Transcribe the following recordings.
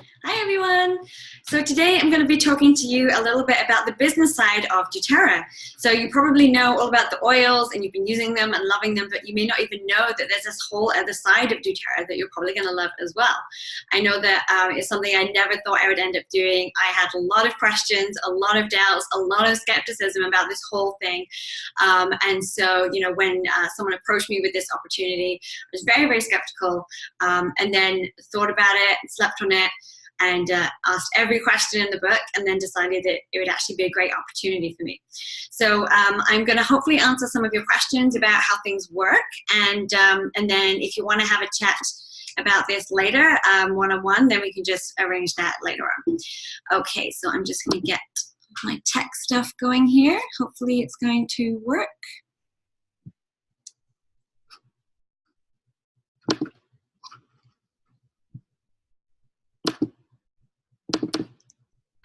Hi everyone! So today I'm going to be talking to you a little bit about the business side of doTERRA. So you probably know all about the oils and you've been using them and loving them, but you may not even know that there's this whole other side of doTERRA that you're probably going to love as well. I know that it's something I never thought I would end up doing. I had a lot of questions, a lot of doubts, a lot of skepticism about this whole thing. And so, you know, when someone approached me with this opportunity, I was very, very skeptical, and then thought about it, slept on it, and asked every question in the book, and then decided that it would actually be a great opportunity for me. So I'm going to hopefully answer some of your questions about how things work, and then if you want to have a chat about this later, one-on-one, then we can just arrange that later on. Okay, so I'm just going to get my tech stuff going here. Hopefully it's going to work.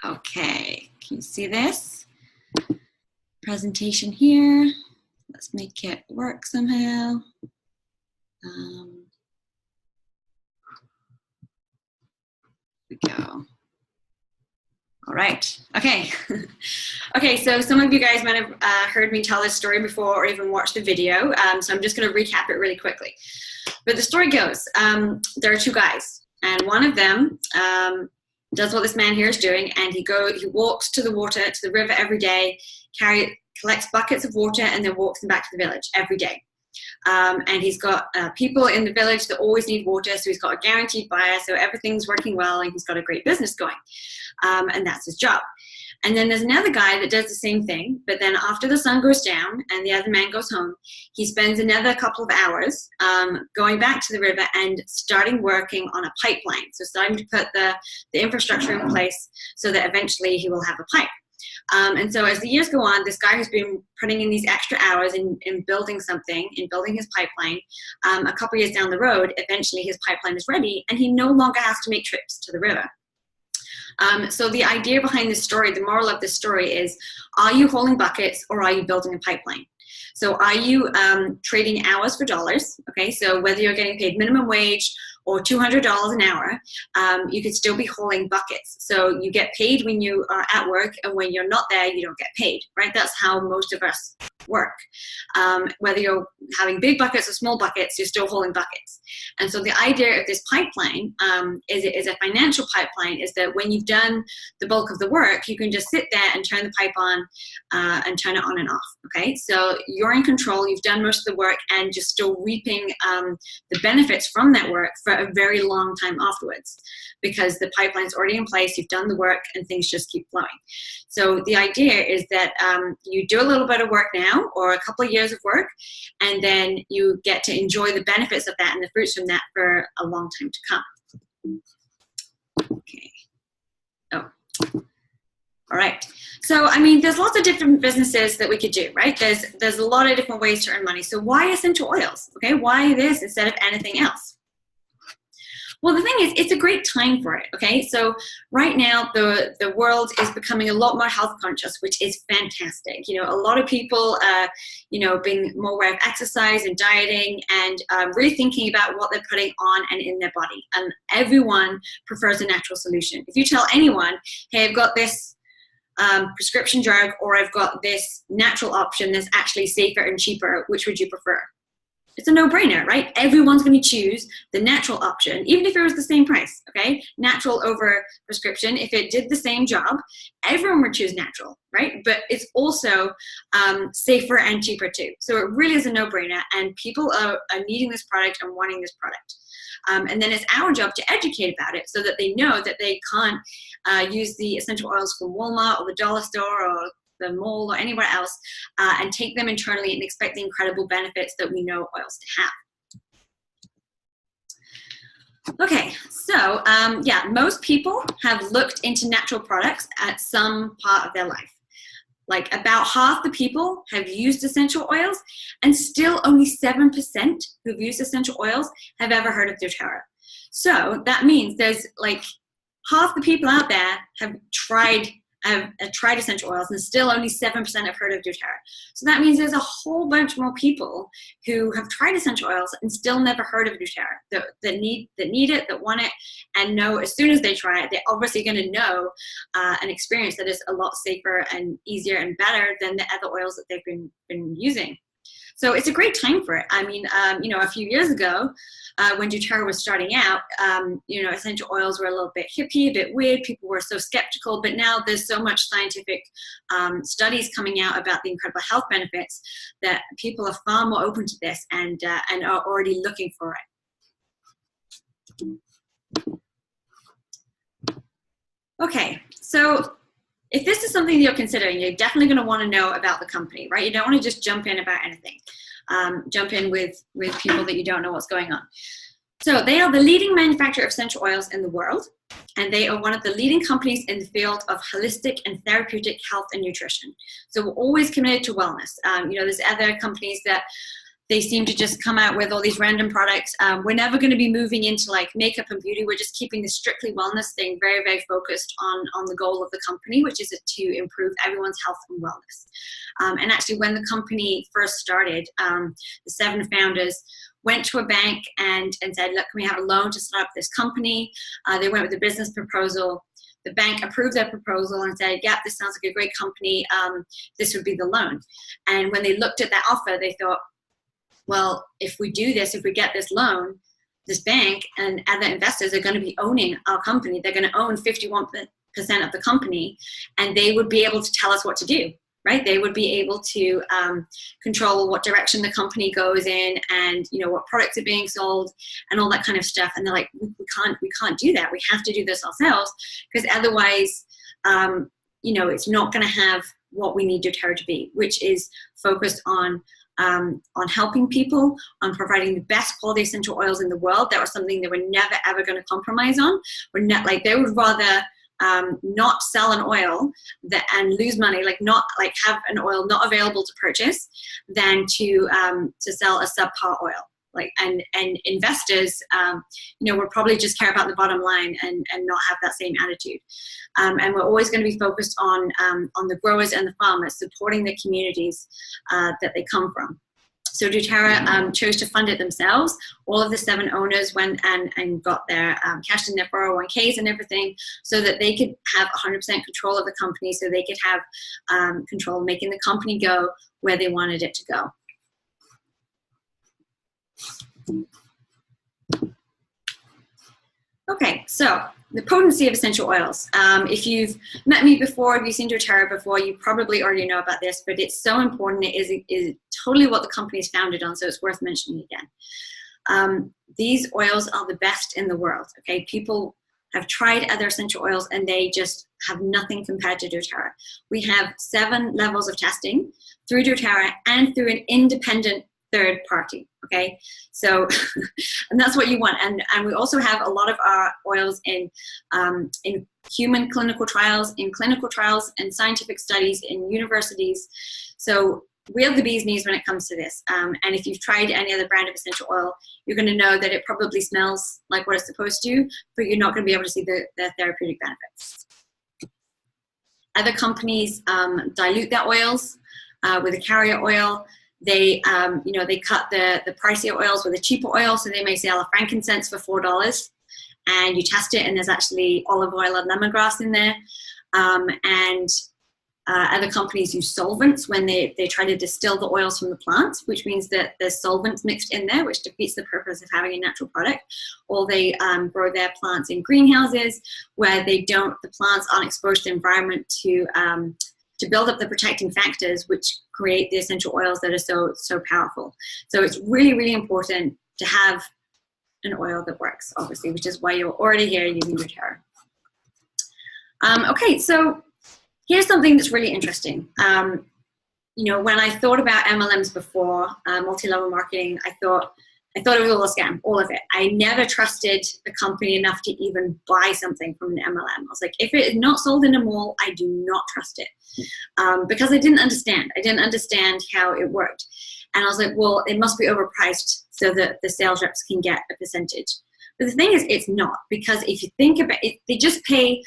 Okay, can you see this? Presentation here. Let's make it work somehow. Here we go. All right, okay. Okay, so some of you guys might have heard me tell this story before or even watched the video, so I'm just gonna recap it really quickly. But the story goes, there are two guys, and one of them does what this man here is doing, and he walks to the water, to the river every day, collects buckets of water, and then walks them back to the village every day. And he's got people in the village that always need water, so he's got a guaranteed buyer, so everything's working well, and he's got a great business going. And that's his job. And then there's another guy that does the same thing, but then after the sun goes down and the other man goes home, he spends another couple of hours going back to the river and starting working on a pipeline. So starting to put the infrastructure in place so that eventually he will have a pipe. And so as the years go on, this guy who's been putting in these extra hours in building something, in building his pipeline, a couple years down the road, eventually his pipeline is ready and he no longer has to make trips to the river. So the idea behind this story, the moral of this story is, are you hauling buckets or are you building a pipeline? So are you trading hours for dollars? Okay, so whether you're getting paid minimum wage or $200 an hour, you could still be hauling buckets. So you get paid when you are at work, and when you're not there, you don't get paid, right? That's how most of us work. Whether you're having big buckets or small buckets, you're still hauling buckets. And so the idea of this pipeline is a financial pipeline, is that when you've done the bulk of the work, you can just sit there and turn the pipe on and turn it on and off, okay? So you're in control, you've done most of the work, and just still reaping the benefits from that work for a very long time afterwards, because the pipeline's already in place, you've done the work, and things just keep flowing. So the idea is that you do a little bit of work now, or a couple of years of work, and then you get to enjoy the benefits of that and the fruits from that for a long time to come. Okay. Oh. All right. So, I mean, there's lots of different businesses that we could do, right? There's a lot of different ways to earn money. So why essential oils? Okay, why this instead of anything else? Well, the thing is, it's a great time for it, okay? So right now, the world is becoming a lot more health conscious, which is fantastic. You know, a lot of people, you know, being more aware of exercise and dieting, and really thinking about what they're putting on and in their body. And everyone prefers a natural solution. If you tell anyone, hey, I've got this prescription drug, or I've got this natural option that's actually safer and cheaper, which would you prefer? It's a no-brainer, right? Everyone's going to choose the natural option, even if it was the same price, okay? Natural over prescription. If it did the same job, everyone would choose natural, right? But it's also safer and cheaper too. So it really is a no-brainer, and people are needing this product and wanting this product. And then it's our job to educate about it so that they know that they can't use the essential oils from Walmart or the dollar store or the mall or anywhere else, and take them internally and expect the incredible benefits that we know oils to have. Okay, so yeah, most people have looked into natural products at some part of their life. Like about half the people have used essential oils, and still only 7% who've used essential oils have ever heard of doTERRA. So that means there's like half the people out there have tried have tried essential oils, and still only 7% have heard of doTERRA. So that means there's a whole bunch more people who have tried essential oils and still never heard of doTERRA, that need it, that want it, and know as soon as they try it, they're obviously going to know an experience that is a lot safer and easier and better than the other oils that they've been using. So it's a great time for it. I mean, a few years ago, when doTERRA was starting out, essential oils were a little bit hippie, a bit weird. People were so skeptical, but now there's so much scientific studies coming out about the incredible health benefits that people are far more open to this and are already looking for it. Okay, so if this is something that you're considering, you're definitely going to want to know about the company, right? You don't want to just jump in about anything. Jump in with people that you don't know what's going on. So they are the leading manufacturer of essential oils in the world, and they are one of the leading companies in the field of holistic and therapeutic health and nutrition. So we're always committed to wellness. There's other companies that they seem to just come out with all these random products. We're never going to be moving into like makeup and beauty. We're just keeping the strictly wellness thing very, very focused on the goal of the company, which is to improve everyone's health and wellness. And actually, when the company first started, the 7 founders went to a bank and said, look, can we have a loan to start up this company? They went with a business proposal. The bank approved their proposal and said, yeah, this sounds like a great company. This would be the loan. And when they looked at that offer, they thought, well, if we do this, if we get this loan, this bank and other investors are going to be owning our company. They're going to own 51% of the company, and they would be able to tell us what to do, right? They would be able to control what direction the company goes in, and what products are being sold and all that kind of stuff. And they're like, we can't do that. We have to do this ourselves, because otherwise, it's not going to have what we need doTERRA to be, which is focused on helping people, on providing the best quality essential oils in the world. That was something they were never ever going to compromise on. They would rather not sell an oil and lose money, have an oil not available to purchase, than to sell a subpar oil. And investors, will probably just care about the bottom line and not have that same attitude. And we're always going to be focused on the growers and the farmers, supporting the communities that they come from. So doTERRA chose to fund it themselves. All of the 7 owners went and got their cashed in their 401ks and everything, so that they could have 100% control of the company, so they could have control of making the company go where they wanted it to go. Okay, so the potency of essential oils. If you've met me before, if you've seen doTERRA before, you probably already know about this, but it's so important. It is totally what the company is founded on, so it's worth mentioning again. These oils are the best in the world, okay? People have tried other essential oils and they just have nothing compared to doTERRA. We have 7 levels of testing through doTERRA and through an independent third party, okay? So, and that's what you want. And we also have a lot of our oils in human clinical trials, and scientific studies in universities. So we have the bee's knees when it comes to this. And if you've tried any other brand of essential oil, you're going to know that it probably smells like what it's supposed to, but you're not going to be able to see the therapeutic benefits. Other companies dilute their oils with a carrier oil. They, they cut the pricier oils with a cheaper oil, so they may sell a frankincense for $4, and you test it, and there's actually olive oil and lemongrass in there. Other companies use solvents when they try to distill the oils from the plants, which means that there's solvents mixed in there, which defeats the purpose of having a natural product. Or they grow their plants in greenhouses where the plants aren't exposed to the environment to build up the protecting factors which create the essential oils that are so powerful. So it's really, really important to have an oil that works, obviously, which is why you're already here using doTERRA. Okay, so here's something that's really interesting. When I thought about MLMs before, multi-level marketing, I thought it was all a scam, all of it. I never trusted the company enough to even buy something from an MLM. I was like, if it is not sold in a mall, I do not trust it. Because I didn't understand. I didn't understand how it worked. And I was like, well, it must be overpriced so that the sales reps can get a percentage. But the thing is, it's not, because if you think about it, they just pay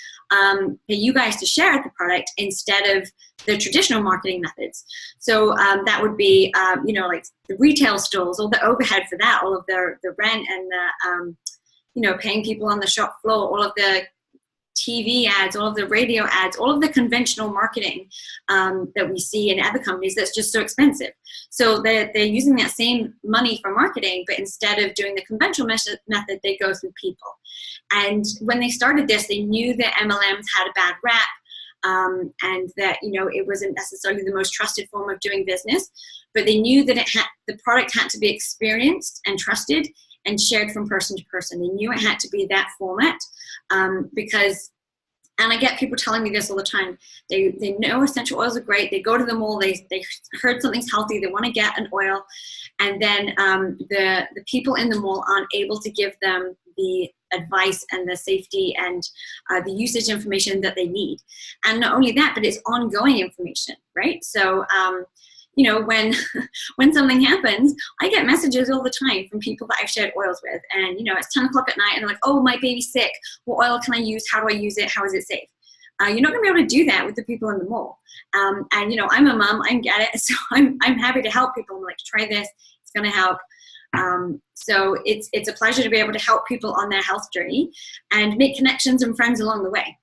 you guys to share the product instead of the traditional marketing methods. So that would be, you know, like the retail stores, all the overhead for that, all of the rent and the, you know, paying people on the shop floor, all of the TV ads, all of the radio ads, all of the conventional marketing that we see in other companies that's just so expensive. So they're using that same money for marketing, but instead of doing the conventional method, they go through people. And when they started this, they knew that MLMs had a bad rap, and that, you know, it wasn't necessarily the most trusted form of doing business, but they knew that the product had to be experienced and trusted and shared from person to person. They knew it had to be that format, because, and I get people telling me this all the time, they know essential oils are great, they go to the mall, they heard something's healthy, they want to get an oil, and then the people in the mall aren't able to give them the advice and the safety and the usage information that they need. And not only that, but it's ongoing information, right? So you know, when something happens, I get messages all the time from people that I've shared oils with, and, you know, it's 10 o'clock at night and they're like, oh, my baby's sick, what oil can I use, how do I use it, how is it safe? You're not gonna be able to do that with the people in the mall. And, you know, I'm a mom, I get it, so I'm happy to help people. I'm like, try this, it's gonna help. So it's a pleasure to be able to help people on their health journey and make connections and friends along the way.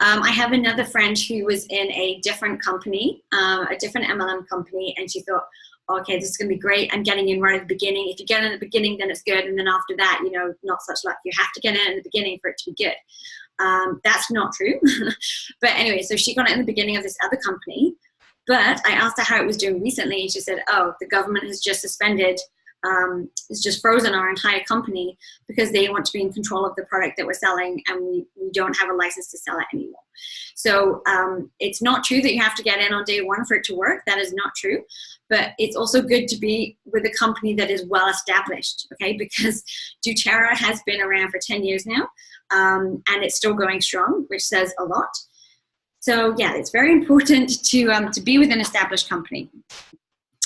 I have another friend who was in a different company, a different MLM company, and she thought, okay, this is going to be great. I'm getting in right at the beginning. If you get in at the beginning, then it's good. And then after that, you know, not such luck. You have to get in at the beginning for it to be good. That's not true. But anyway, so she got it in the beginning of this other company. But I asked her how it was doing recently, and she said, oh, the government has just suspended, it's just frozen our entire company because they want to be in control of the product that we're selling, and we don't have a license to sell it anymore. So it's not true that you have to get in on day one for it to work. That is not true. But it's also good to be with a company that is well established, okay? Because doTERRA has been around for 10 years now, and it's still going strong, which says a lot. So yeah, it's very important to be with an established company.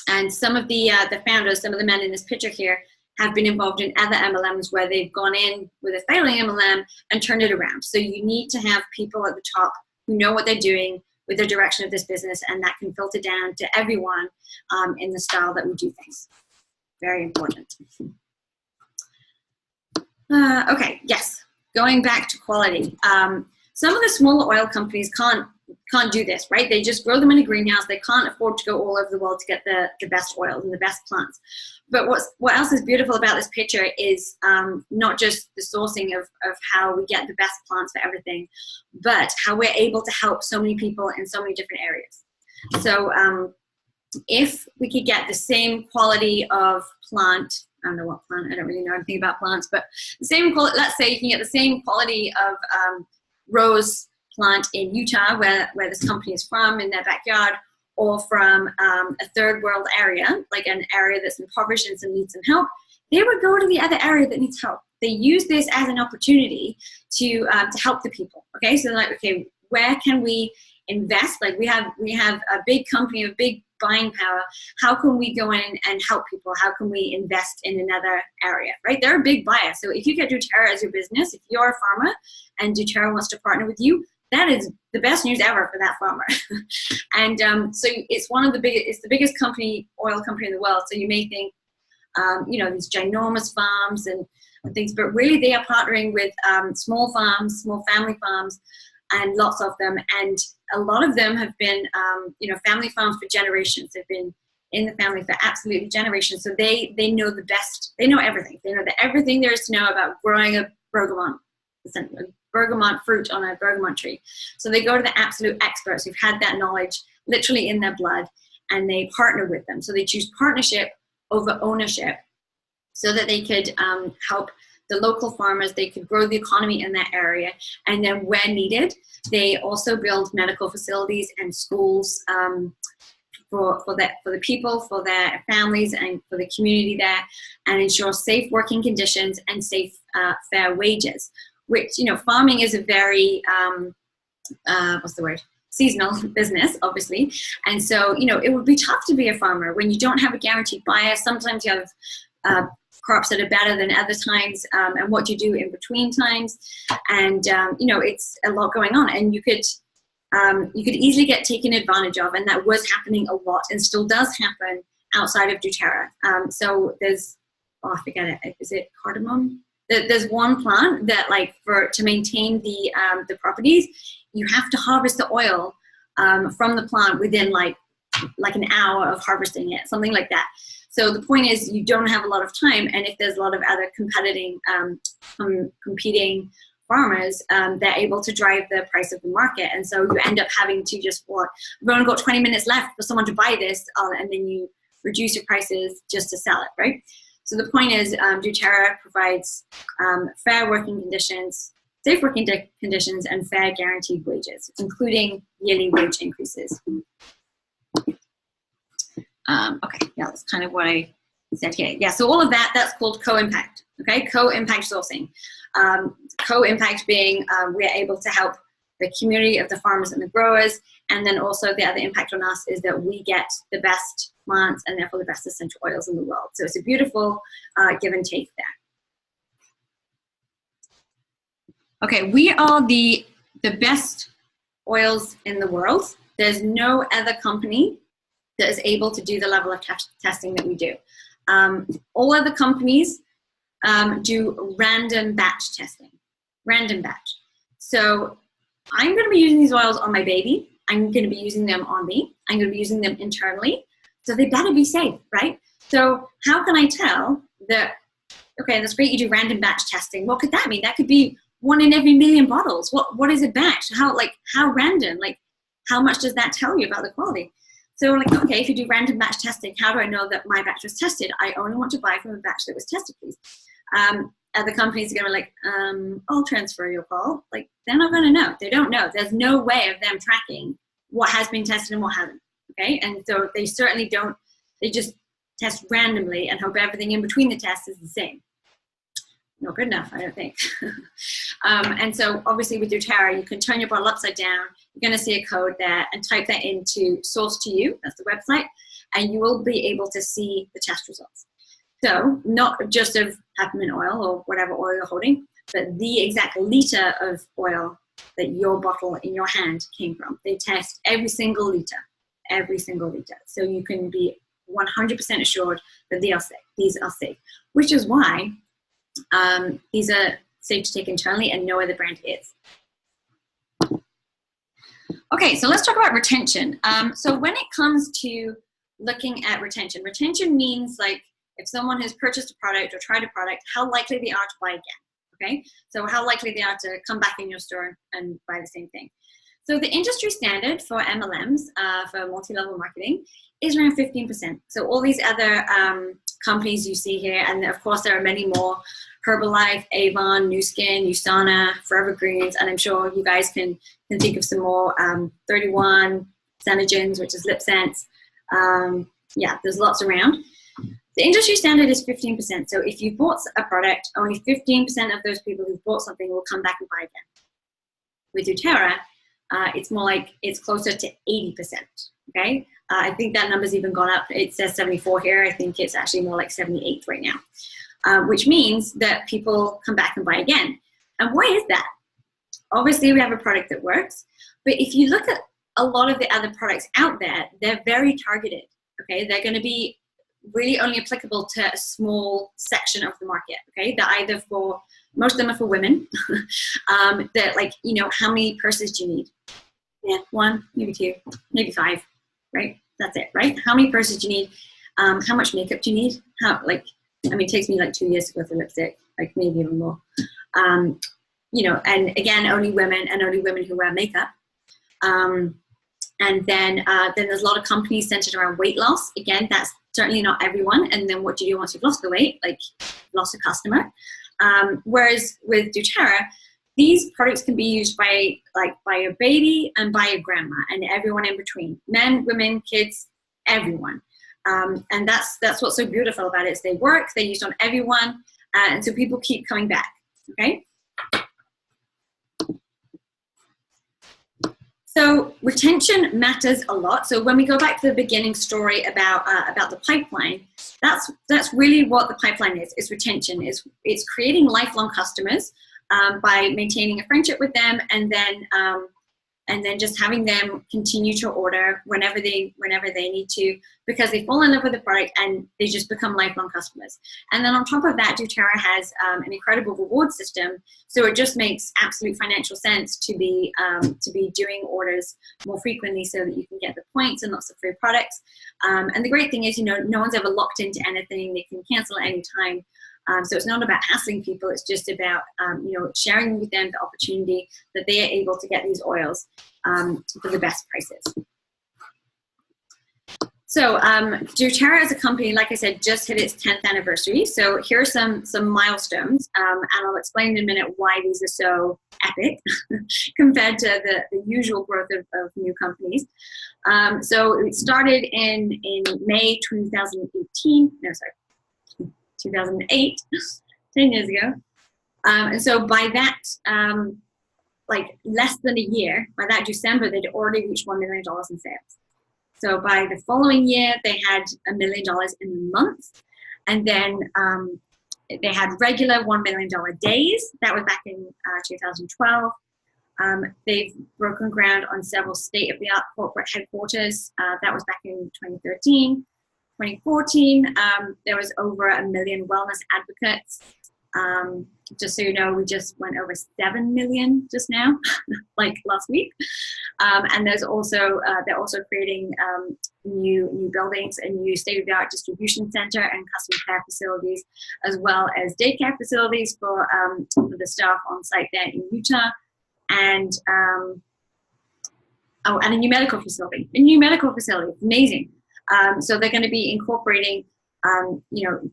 And some of the founders, some of the men in this picture here, have been involved in other MLMs where they've gone in with a failing MLM and turned it around. So you need to have people at the top who know what they're doing with the direction of this business, and that can filter down to everyone in the style that we do things. Very important. Okay, yes, going back to quality. Some of the smaller oil companies can't do this, right? They just grow them in a greenhouse. They can't afford to go all over the world to get the best oils and the best plants. But what else is beautiful about this picture is not just the sourcing of how we get the best plants for everything, but how we're able to help so many people in so many different areas. So if we could get the same quality of plant, I don't know what plant, I don't really know anything about plants, but the same quality, let's say you can get the same quality of rose plant in Utah, where this company is from, in their backyard, or from a third world area, like an area that's impoverished and needs some help, they would go to the other area that needs help. They use this as an opportunity to help the people. Okay, so they're like, okay, where can we invest? Like we have a big company, a big buying power. How can we go in and help people? How can we invest in another area, right? They're a big buyer. So if you get doTERRA as your business, if you're a farmer and doTERRA wants to partner with you, that is the best news ever for that farmer. And so it's the biggest oil company in the world. So you may think, you know, these ginormous farms and things, but really they are partnering with small farms, small family farms, and lots of them. And a lot of them have been, you know, family farms for generations. They've been in the family for absolutely generations. So they know the best, they know everything. They know everything there is to know about growing a bergamot fruit on a bergamot tree. So they go to the absolute experts who've had that knowledge literally in their blood, and they partner with them. So they choose partnership over ownership so that they could help the local farmers, they could grow the economy in that area. And then when needed, they also build medical facilities and schools for the people, for their families, and for the community there, and ensure safe working conditions and safe, fair wages. Which, you know, farming is a very, seasonal business, obviously. And so, you know, it would be tough to be a farmer when you don't have a guaranteed buyer. Sometimes you have crops that are better than other times, and what do you do in between times. And you know, it's a lot going on, and you could easily get taken advantage of, and that was happening a lot and still does happen outside of doTERRA. So there's, oh, I forget it, is it cardamom? There's one plant that, like, to maintain the properties, you have to harvest the oil from the plant within like an hour of harvesting it, something like that. So the point is, you don't have a lot of time, and if there's a lot of other competing farmers, they're able to drive the price of the market, and so you end up having to just, we've only got 20 minutes left for someone to buy this, and then you reduce your prices just to sell it, right? So the point is, doTERRA provides fair working conditions, safe working conditions, and fair guaranteed wages, including yearly wage increases. Okay, yeah, that's kind of what I said here. Yeah, so all of that's called co-impact, okay? Co-impact sourcing. Co-impact being we are able to help the community of the farmers and the growers, and then also the other impact on us is that we get the best plants and therefore the best essential oils in the world. So it's a beautiful give and take there. Okay, we are the best oils in the world. There's no other company that is able to do the level of testing that we do. All other companies do random batch testing, random batch. So I'm going to be using these oils on my baby. I'm going to be using them on me. I'm going to be using them internally. So they better be safe, right? So how can I tell that, okay, that's great, you do random batch testing. What could that mean? That could be 1 in every million bottles. What is a batch? How random? Like, how much does that tell you about the quality? So, like, okay, if you do random batch testing, how do I know that my batch was tested? I only want to buy from a batch that was tested, please. Other companies are going to be like, I'll transfer your call. Like, they're not going to know. They don't know. There's no way of them tracking what has been tested and what hasn't, okay? And so they certainly don't, they just test randomly and hope everything in between the tests is the same. Not good enough, I don't think. And so obviously with doTERRA, you can turn your bottle upside down. You're going to see a code there and type that into Source to You, that's the website, and you will be able to see the test results. So not just of peppermint oil or whatever oil you're holding, but the exact liter of oil that your bottle in your hand came from. They test every single liter, every single liter. So you can be 100% assured that they are safe. These are safe, which is why these are safe to take internally and no other brand is. Okay, so let's talk about retention. So when it comes to looking at retention, retention means, like, if someone has purchased a product or tried a product, how likely they are to buy again, okay? So how likely they are to come back in your store and buy the same thing. So the industry standard for MLMs, for multi-level marketing, is around 15%. So all these other companies you see here, and of course there are many more, Herbalife, Avon, Nu Skin, USANA, Forever Greens, and I'm sure you guys can think of some more, 31, Xenogens, which is lip scents. Yeah, there's lots around. The industry standard is 15%. So if you bought a product, only 15% of those people who bought something will come back and buy again. With doTERRA, it's more like, it's closer to 80%, okay? I think that number's even gone up. It says 74 here. I think it's actually more like 78 right now, which means that people come back and buy again. And why is that? Obviously, we have a product that works, but if you look at a lot of the other products out there, they're very targeted, okay? They're gonna be really only applicable to a small section of the market, okay? They're either for, most of them are for women. That, like, you know, how many purses do you need? Yeah, 1, maybe 2, maybe 5, right? That's it, right? How many purses do you need? How much makeup do you need? How, like, I mean, it takes me like 2 years to go through lipstick, like maybe even more. You know, and again, only women and only women who wear makeup. And then there's a lot of companies centered around weight loss. Again, that's certainly not everyone. And then what do you do once you've lost the weight? Like, lost a customer. Whereas with doTERRA, these products can be used by a baby and by a grandma and everyone in between. Men, women, kids, everyone. And that's what's so beautiful about it, is they work, they're used on everyone, and so people keep coming back, okay? So retention matters a lot. So when we go back to the beginning story about the pipeline, that's really what the pipeline is. It's retention. It's creating lifelong customers by maintaining a friendship with them, and then just having them continue to order whenever they need to, because they fall in love with the product and they just become lifelong customers. And then on top of that, doTERRA has an incredible reward system, so it just makes absolute financial sense to be doing orders more frequently so that you can get the points and lots of free products. And the great thing is, no one's ever locked into anything. They can cancel at any time. So it's not about hassling people. It's just about sharing with them the opportunity that they are able to get these oils for the best prices. So doTERRA as a company, like I said, just hit its 10th anniversary. So here are some milestones, and I'll explain in a minute why these are so epic compared to the usual growth of new companies. So it started in May 2018. No, sorry. 2008, 10 years ago. And so by that, like less than a year, by that December, they'd already reached $1 million in sales. So by the following year, they had $1 million in a month. And then they had regular $1 million days. That was back in 2012. They've broken ground on several state-of-the-art corporate headquarters. That was back in 2013. 2014, there was over 1 million wellness advocates. Just so you know, we just went over 7 million just now, like last week. And there's also they're also creating new buildings, a new state-of-the-art distribution center and custom care facilities, as well as daycare facilities for the staff on site there in Utah, and a new medical facility. Amazing. So they're going to be incorporating,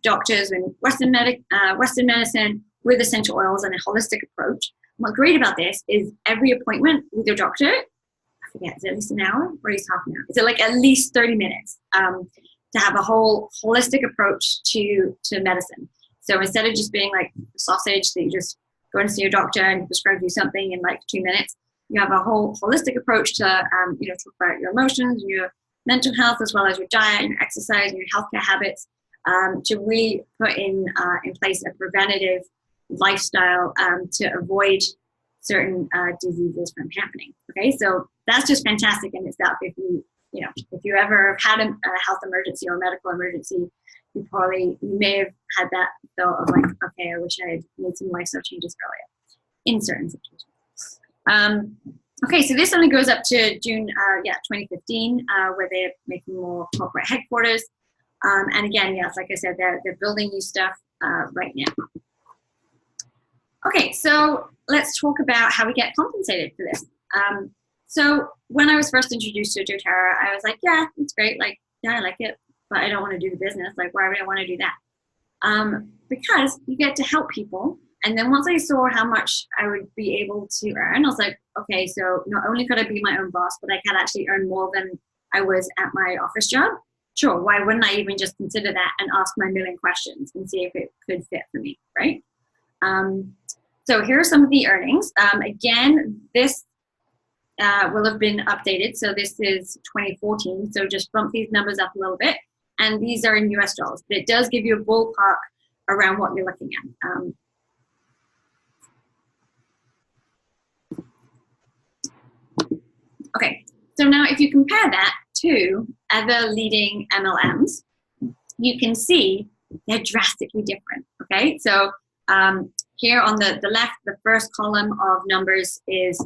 doctors and Western medicine with essential oils and a holistic approach. And what's great about this is every appointment with your doctor, I forget, is it at least an hour or at least half an hour? Is it like at least 30 minutes to have a whole holistic approach to medicine? So instead of just being like a sausage that you just go and see your doctor and prescribe you something in like 2 minutes, you have a whole holistic approach to, talk about your emotions and your mental health, as well as your diet and your exercise and your healthcare habits, to really put in place a preventative lifestyle to avoid certain diseases from happening. Okay, so that's just fantastic in itself. If you ever had a health emergency or a medical emergency, you may have had that thought of like, okay, I wish I had made some lifestyle changes earlier in certain situations. Okay, so this only goes up to June 2015, where they're making more corporate headquarters. And again, yes, like I said, they're building new stuff right now. Okay, so let's talk about how we get compensated for this. So when I was first introduced to doTERRA, I was like, yeah, it's great. Like, yeah, I like it, but I don't want to do the business. Like, why would I want to do that? Because you get to help people. And then once I saw how much I would be able to earn, I was like, okay, so not only could I be my own boss, but I could actually earn more than I was at my office job. Sure, why wouldn't I even just consider that and ask my million questions and see if it could fit for me, right? So here are some of the earnings. Again, this will have been updated. So this is 2014. So just bump these numbers up a little bit. And these are in US dollars, but it does give you a ballpark around what you're looking at. Okay, so now if you compare that to other leading MLMs, you can see they're drastically different, okay? So here on the left, the first column of numbers is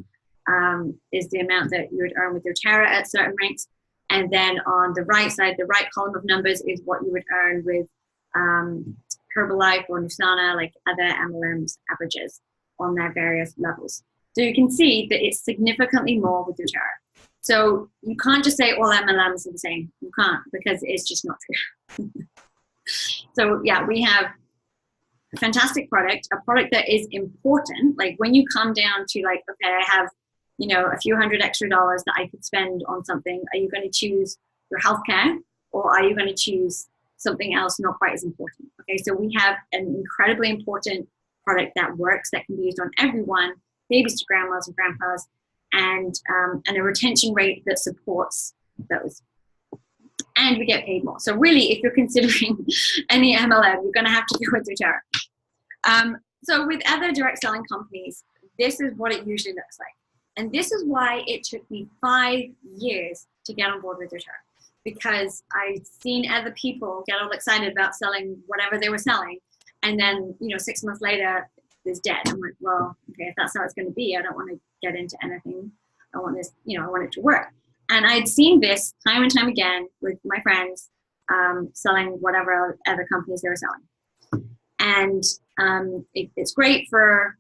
the amount that you would earn with doTERRA at certain ranks. And then on the right side, the right column of numbers is what you would earn with Herbalife or Nusana, like other MLMs averages on their various levels. So you can see that it's significantly more with doTERRA. So you can't just say all MLMs are the same. You can't, because it's just not true. So yeah, we have a fantastic product, a product that is important. Like when you come down to like, okay, I have, a few $100 extra that I could spend on something. Are you going to choose your healthcare, or are you going to choose something else not quite as important? Okay, so we have an incredibly important product that works, that can be used on everyone, babies to grandmas and grandpas, and a retention rate that supports those. And we get paid more. So really, if you're considering any MLM, you're going to have to go with doTERRA. So with other direct selling companies, this is what it usually looks like. And this is why it took me 5 years to get on board with doTERRA, because I'd seen other people get all excited about selling whatever they were selling. And then, 6 months later, it's dead. I'm like, well, okay, if that's how it's going to be, I don't want to get into anything. I want this, I want it to work. And I'd seen this time and time again with my friends selling whatever other companies they were selling. And it's great for,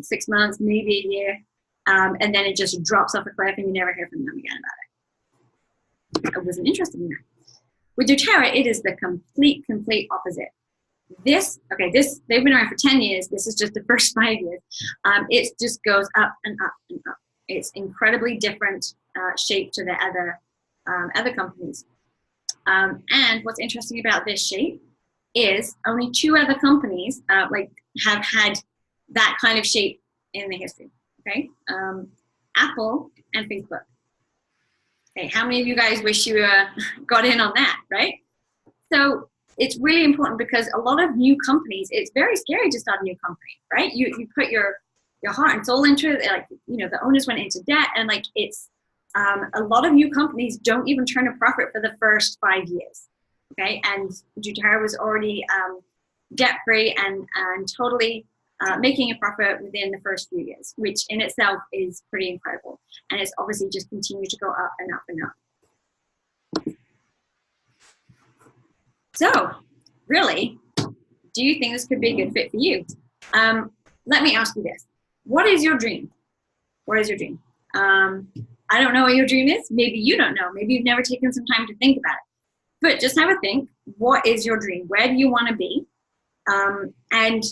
6 months, maybe a year. And then it just drops off a cliff and you never hear from them again about it. I wasn't interested in that. With doTERRA, it is the complete opposite. They've been around for 10 years. This is just the first 5 years. It just goes up and up and up. It's incredibly different shape to the other companies. And what's interesting about this shape is only 2 other companies have had that kind of shape in the history. Okay, Apple and Facebook. Okay, how many of you guys wish you got in on that, right? So it's really important because a lot of new companies, it's very scary to start a new company, right? You put your heart and soul into it. Like, the owners went into debt, and it's a lot of new companies don't even turn a profit for the first 5 years. Okay, and doTERRA was already debt free and totally making a profit within the first few years, which in itself is pretty incredible. And it's obviously just continued to go up and up and up. So really, do you think this could be a good fit for you? Let me ask you this. What is your dream? What is your dream? I don't know what your dream is. Maybe you don't know. Maybe you've never taken some time to think about it. But just have a think. What is your dream? Where do you want to be? And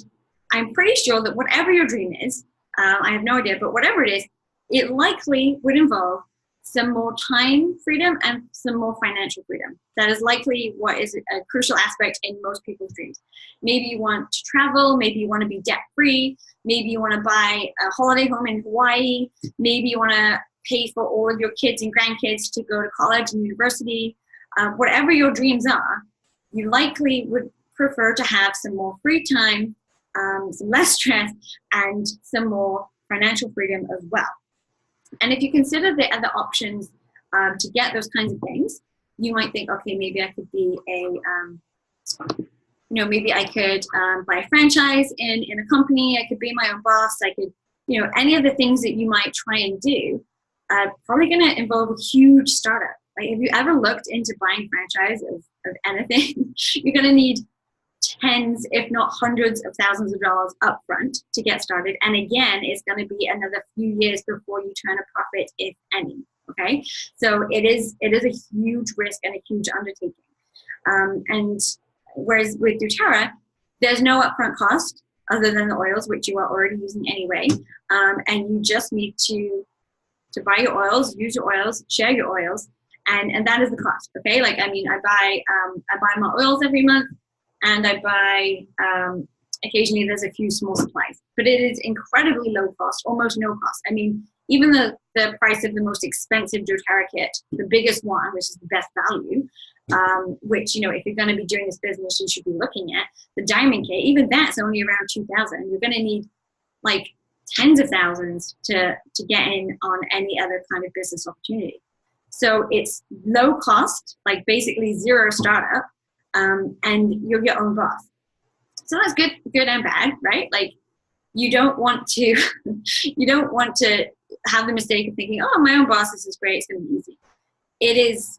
I'm pretty sure that whatever your dream is, I have no idea, but whatever it is, it likely would involve some more time freedom and some more financial freedom. That is likely what is a crucial aspect in most people's dreams. Maybe you want to travel, maybe you want to be debt-free, maybe you want to buy a holiday home in Hawaii, maybe you want to pay for all of your kids and grandkids to go to college and university. Whatever your dreams are, you likely would prefer to have some more free time, some less stress, and some more financial freedom as well. And if you consider the other options to get those kinds of things, you might think, okay, maybe I could be maybe I could buy a franchise in a company. I could be my own boss. I could, any of the things that you might try and do, probably going to involve a huge startup. Like, if you ever looked into buying franchise of anything, you're going to need tens, if not hundreds of thousands of dollars up front to get started. And again, it's going to be another few years before you turn a profit, if any. Okay, so it is a huge risk and a huge undertaking. And whereas with doTERRA, there's no upfront cost other than the oils, which you are already using anyway. And you just need to buy your oils, use your oils, share your oils, and that is the cost. Okay, I buy my oils every month. And I buy, occasionally there's a few small supplies, but it is incredibly low cost, almost no cost. I mean, even the price of the most expensive doTERRA kit, the biggest one, which is the best value, which, if you're going to be doing this business, you should be looking at the diamond kit. Even that's only around $2,000. You're going to need tens of thousands to get in on any other kind of business opportunity. So it's low cost, basically zero startup. And you're your own boss. So that's good and bad, right? You don't want to have the mistake of thinking, oh, my own boss, this is great, it's going to be easy. It is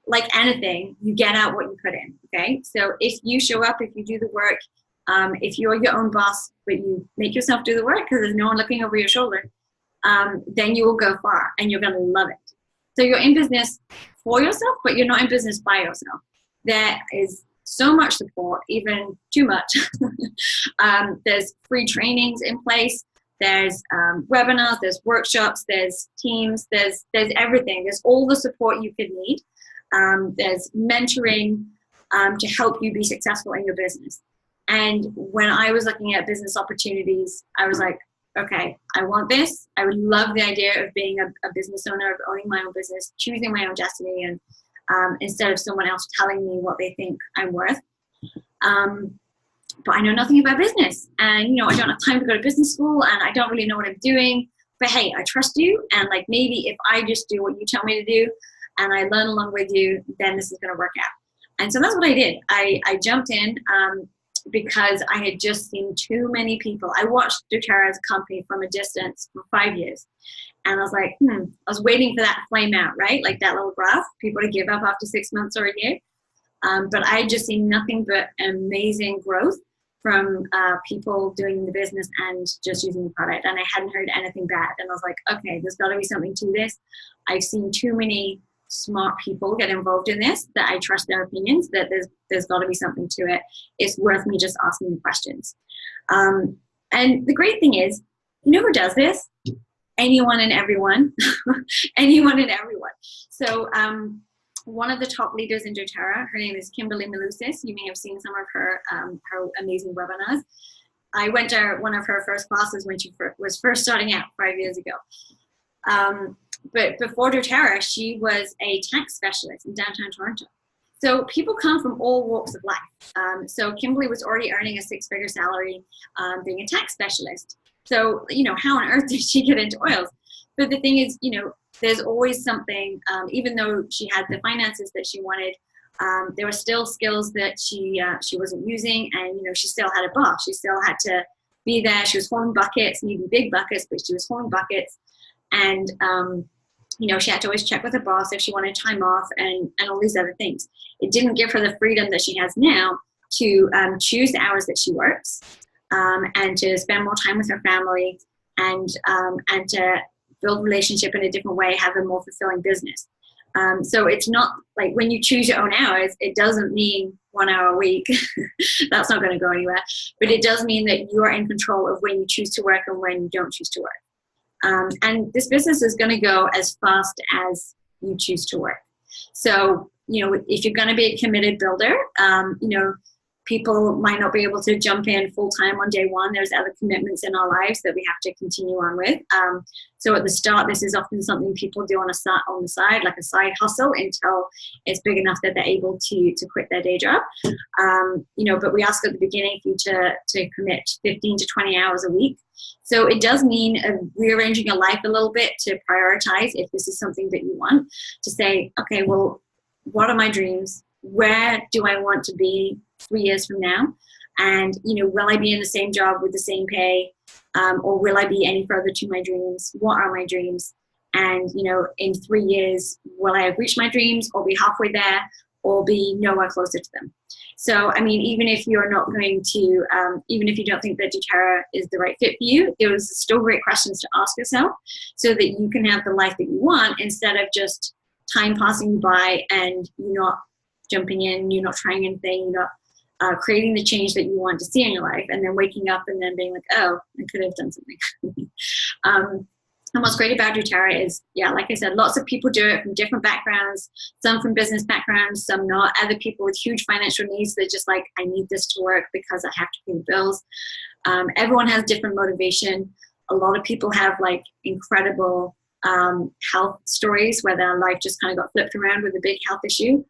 like anything, you get out what you put in, okay? So if you show up, if you do the work, if you're your own boss, but you make yourself do the work because there's no one looking over your shoulder, then you will go far and you're going to love it. So you're in business for yourself, but you're not in business by yourself. There is so much support, even too much. There's free trainings in place. There's webinars, there's workshops, there's teams, there's everything. There's all the support you could need. There's mentoring to help you be successful in your business. And when I was looking at business opportunities, I was like, okay, I want this. I would love the idea of being a business owner, of owning my own business, choosing my own destiny, and instead of someone else telling me what they think I'm worth. But I know nothing about business, and I don't have time to go to business school, and I don't really know what I'm doing. But hey, I trust you, and like maybe if I just do what you tell me to do, and I learn along with you, then this is going to work out. And so that's what I did. I jumped in because I had just seen too many people. I watched doTERRA as a company from a distance for 5 years, and I was like, I was waiting for that to flame out, right? Like that little graph, people to give up after 6 months or a year. But I had just seen nothing but amazing growth from people doing the business and just using the product. And I hadn't heard anything bad. And I was like, okay, there's got to be something to this. I've seen too many smart people get involved in this that I trust their opinions, that there's got to be something to it. It's worth me just asking the questions. And the great thing is, who does this? Anyone and everyone. Anyone and everyone. So one of the top leaders in doTERRA, her name is Kimberly Malusis. You may have seen some of her amazing webinars. I went to one of her first classes when she was first starting out 5 years ago. But before doTERRA, she was a tax specialist in downtown Toronto. So people come from all walks of life. So Kimberly was already earning a 6-figure salary being a tax specialist. So, how on earth did she get into oils? But the thing is, there's always something, even though she had the finances that she wanted, there were still skills that she wasn't using, and she still had a boss. She still had to be there. She was holding buckets, needing big buckets, but she was holding buckets, and she had to always check with her boss if she wanted time off, and all these other things. It didn't give her the freedom that she has now to choose the hours that she works, and to spend more time with her family, and to build relationship in a different way, have a more fulfilling business. So it's not like when you choose your own hours, it doesn't mean 1 hour a week. That's not going to go anywhere. But it does mean that you are in control of when you choose to work and when you don't choose to work. And this business is going to go as fast as you choose to work. So, if you're going to be a committed builder, people might not be able to jump in full time on day one. There's other commitments in our lives that we have to continue on with. So at the start, this is often something people do on the side, like a side hustle, until it's big enough that they're able to quit their day job. But we ask at the beginning for you to commit 15 to 20 hours a week. So it does mean rearranging your life a little bit to prioritize if this is something that you want, to say, okay, well, what are my dreams? Where do I want to be 3 years from now? And, will I be in the same job with the same pay? Or will I be any further to my dreams? What are my dreams? And, in 3 years, will I have reached my dreams, or be halfway there, or be nowhere closer to them? So, even if you're not going to, even if you don't think that doTERRA is the right fit for you, those are still great questions to ask yourself so that you can have the life that you want, instead of just time passing by and you're not jumping in, you're not trying anything, you're not creating the change that you want to see in your life, and then waking up and then being like, oh, I could have done something. And what's great about doTERRA is, like I said, lots of people do it from different backgrounds, some from business backgrounds, some not. Other people with huge financial needs, they're just like, I need this to work because I have to pay the bills. Everyone has different motivation. A lot of people have like incredible health stories where their life just kind of got flipped around with a big health issue.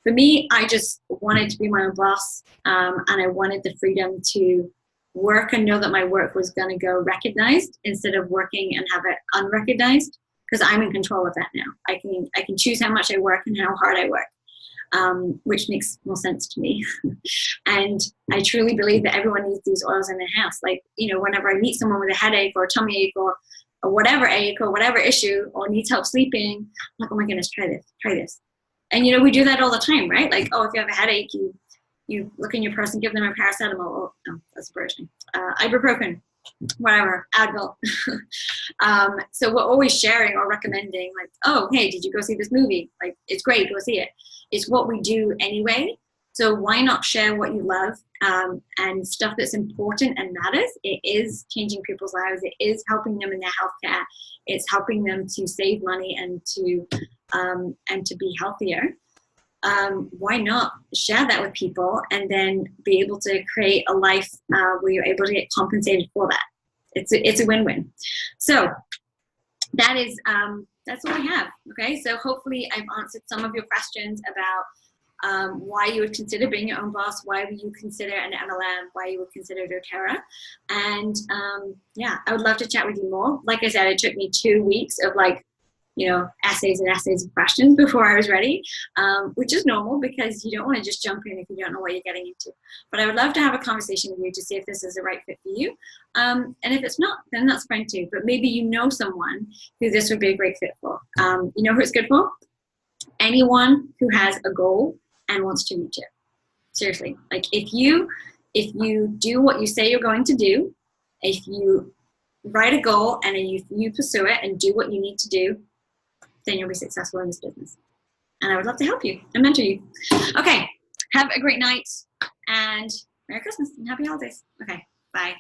For me, I just wanted to be my own boss, and I wanted the freedom to work and know that my work was going to go recognized instead of working and have it unrecognized, because I'm in control of that now. I can choose how much I work and how hard I work, which makes more sense to me. And I truly believe that everyone needs these oils in their house. Like, whenever I meet someone with a headache or a tummy ache or whatever ache or whatever issue, or needs help sleeping, I'm like, oh my goodness, try this. And, we do that all the time, right? Like, oh, if you have a headache, you look in your purse and give them a paracetamol. Oh, no, that's a version. Ibuprofen, whatever, Advil. So we're always sharing or recommending, like, oh, hey, did you go see this movie? Like, it's great, go see it. It's what we do anyway. So why not share what you love and stuff that's important and matters? It is changing people's lives. It is helping them in their healthcare. It's helping them to save money and to be healthier. Why not share that with people and then be able to create a life where you're able to get compensated for that? It's a win-win. So that is that's all I have. Okay, so hopefully I've answered some of your questions about why you would consider being your own boss, why would you consider an MLM, why you would consider doTERRA. And yeah, I would love to chat with you more. Like I said, it took me 2 weeks of like, you know, essays and essays of questions before I was ready, which is normal because you don't want to just jump in if you don't know what you're getting into. But I would love to have a conversation with you to see if this is the right fit for you. And if it's not, then that's fine too. But maybe you know someone who this would be a great fit for. You know who it's good for? Anyone who has a goal and wants to reach it. Seriously, like if you do what you say you're going to do, if you write a goal and you pursue it and do what you need to do, then you'll be successful in this business. And I would love to help you and mentor you. Okay, have a great night and Merry Christmas and Happy Holidays. Okay, bye.